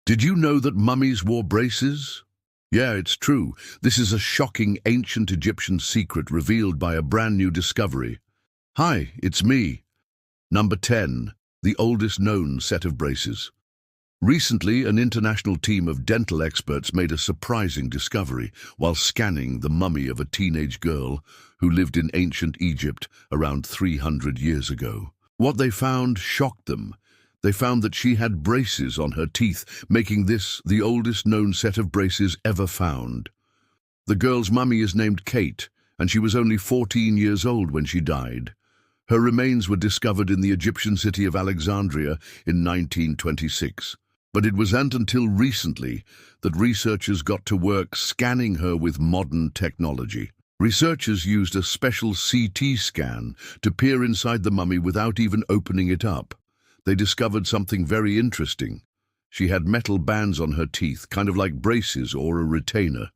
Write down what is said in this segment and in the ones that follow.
Did you know that mummies wore braces? Yeah, it's true. This is a shocking ancient Egyptian secret revealed by a brand new discovery. Hi, it's me. Number 10. The oldest known set of braces. Recently, an international team of dental experts made a surprising discovery while scanning the mummy of a teenage girl who lived in ancient Egypt around 300 years ago. What they found shocked them. They found that she had braces on her teeth, making this the oldest known set of braces ever found. The girl's mummy is named Kate, and she was only 14 years old when she died. Her remains were discovered in the Egyptian city of Alexandria in 1926. But it wasn't until recently that researchers got to work scanning her with modern technology. Researchers used a special CT scan to peer inside the mummy without even opening it up. They discovered something very interesting. She had metal bands on her teeth, kind of like braces or a retainer.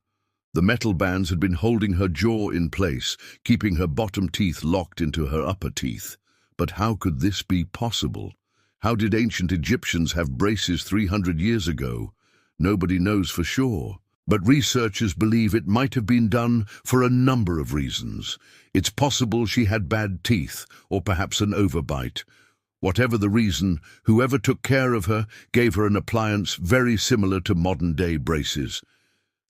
The metal bands had been holding her jaw in place, keeping her bottom teeth locked into her upper teeth. But how could this be possible? How did ancient Egyptians have braces 300 years ago? Nobody knows for sure. But researchers believe it might have been done for a number of reasons. It's possible she had bad teeth, or perhaps an overbite. Whatever the reason, whoever took care of her gave her an appliance very similar to modern-day braces.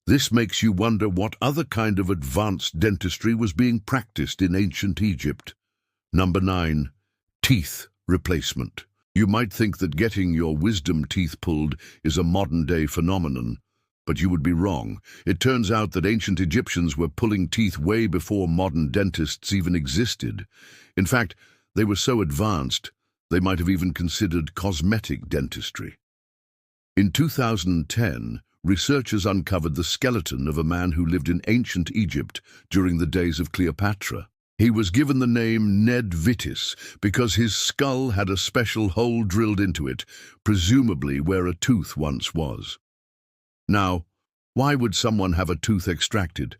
This makes you wonder what other kind of advanced dentistry was being practiced in ancient Egypt. Number 9. Teeth replacement. You might think that getting your wisdom teeth pulled is a modern-day phenomenon, but you would be wrong. It turns out that ancient Egyptians were pulling teeth way before modern dentists even existed. In fact, they were so advanced, they might have even considered cosmetic dentistry. In 2010, researchers uncovered the skeleton of a man who lived in ancient Egypt during the days of Cleopatra. He was given the name Ned Vitis because his skull had a special hole drilled into it, presumably where a tooth once was. Now, why would someone have a tooth extracted?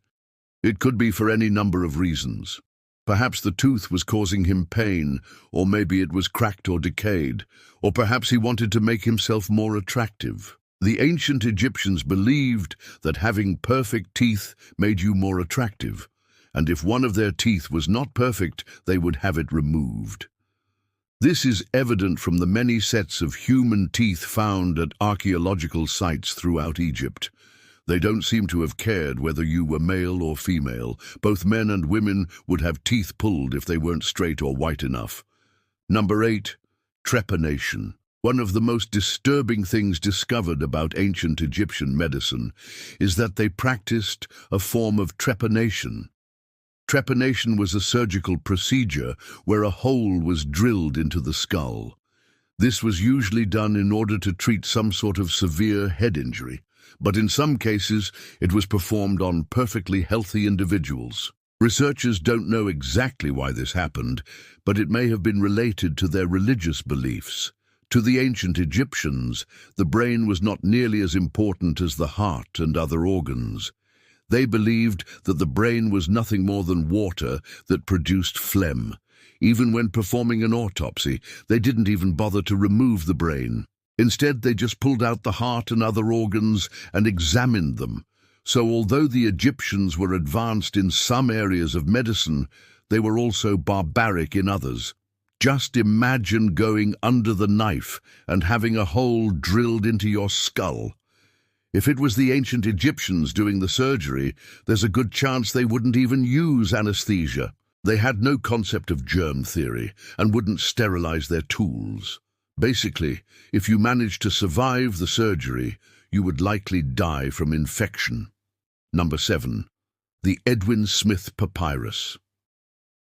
It could be for any number of reasons. Perhaps the tooth was causing him pain, or maybe it was cracked or decayed, or perhaps he wanted to make himself more attractive. The ancient Egyptians believed that having perfect teeth made you more attractive, and if one of their teeth was not perfect, they would have it removed. This is evident from the many sets of human teeth found at archaeological sites throughout Egypt. They don't seem to have cared whether you were male or female. Both men and women would have teeth pulled if they weren't straight or white enough. Number 8. Trepanation. One of the most disturbing things discovered about ancient Egyptian medicine is that they practiced a form of trepanation. Trepanation was a surgical procedure where a hole was drilled into the skull. This was usually done in order to treat some sort of severe head injury, but in some cases it was performed on perfectly healthy individuals. Researchers don't know exactly why this happened, but it may have been related to their religious beliefs. To the ancient Egyptians, the brain was not nearly as important as the heart and other organs. They believed that the brain was nothing more than water that produced phlegm. Even when performing an autopsy, they didn't even bother to remove the brain. Instead, they just pulled out the heart and other organs and examined them. So although the Egyptians were advanced in some areas of medicine, they were also barbaric in others. Just imagine going under the knife and having a hole drilled into your skull. If it was the ancient Egyptians doing the surgery, there's a good chance they wouldn't even use anesthesia. They had no concept of germ theory and wouldn't sterilize their tools. Basically, if you managed to survive the surgery, you would likely die from infection. Number 7. The Edwin Smith Papyrus.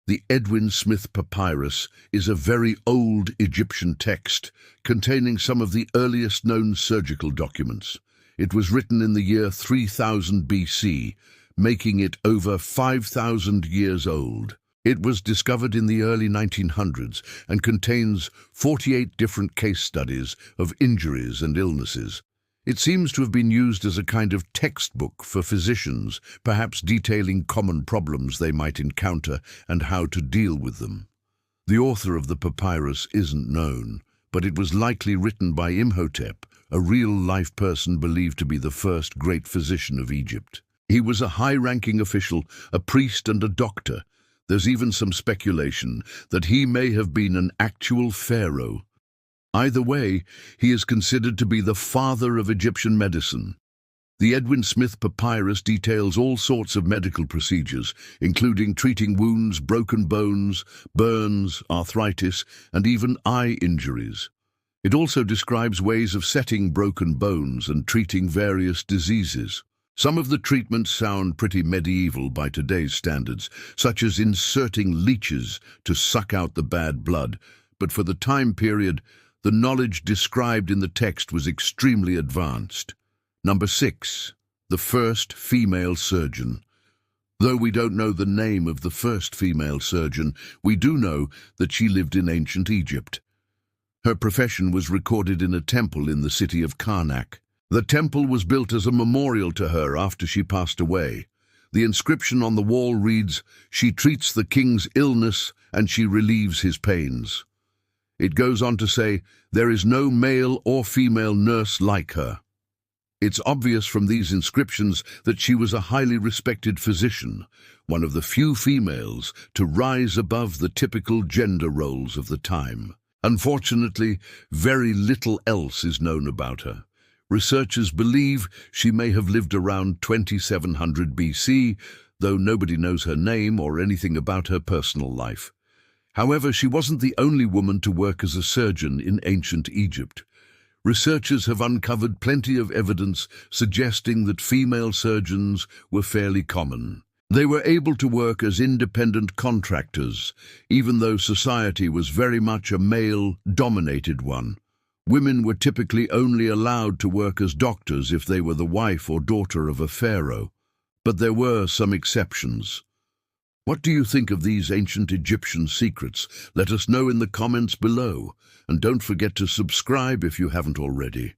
The Edwin Smith Papyrus is a very old Egyptian text containing some of the earliest known surgical documents. It was written in the year 3000 BC, making it over 5,000 years old. It was discovered in the early 1900s and contains 48 different case studies of injuries and illnesses. It seems to have been used as a kind of textbook for physicians, perhaps detailing common problems they might encounter and how to deal with them. The author of the papyrus isn't known, but it was likely written by Imhotep, a real-life person believed to be the first great physician of Egypt. He was a high-ranking official, a priest and a doctor. There's even some speculation that he may have been an actual pharaoh. Either way, he is considered to be the father of Egyptian medicine. The Edwin Smith papyrus details all sorts of medical procedures, including treating wounds, broken bones, burns, arthritis, and even eye injuries. It also describes ways of setting broken bones and treating various diseases. Some of the treatments sound pretty medieval by today's standards, such as inserting leeches to suck out the bad blood, but for the time period, the knowledge described in the text was extremely advanced. Number 6. The first female surgeon. Though we don't know the name of the first female surgeon, we do know that she lived in ancient Egypt. Her profession was recorded in a temple in the city of Karnak. The temple was built as a memorial to her after she passed away. The inscription on the wall reads, "She treats the king's illness and she relieves his pains." It goes on to say, "There is no male or female nurse like her." It's obvious from these inscriptions that she was a highly respected physician, one of the few females to rise above the typical gender roles of the time. Unfortunately, very little else is known about her. Researchers believe she may have lived around 2700 BC, though nobody knows her name or anything about her personal life. However, she wasn't the only woman to work as a surgeon in ancient Egypt. Researchers have uncovered plenty of evidence suggesting that female surgeons were fairly common. They were able to work as independent contractors, even though society was very much a male-dominated one. Women were typically only allowed to work as doctors if they were the wife or daughter of a pharaoh, but there were some exceptions. What do you think of these ancient Egyptian secrets? Let us know in the comments below, and don't forget to subscribe if you haven't already.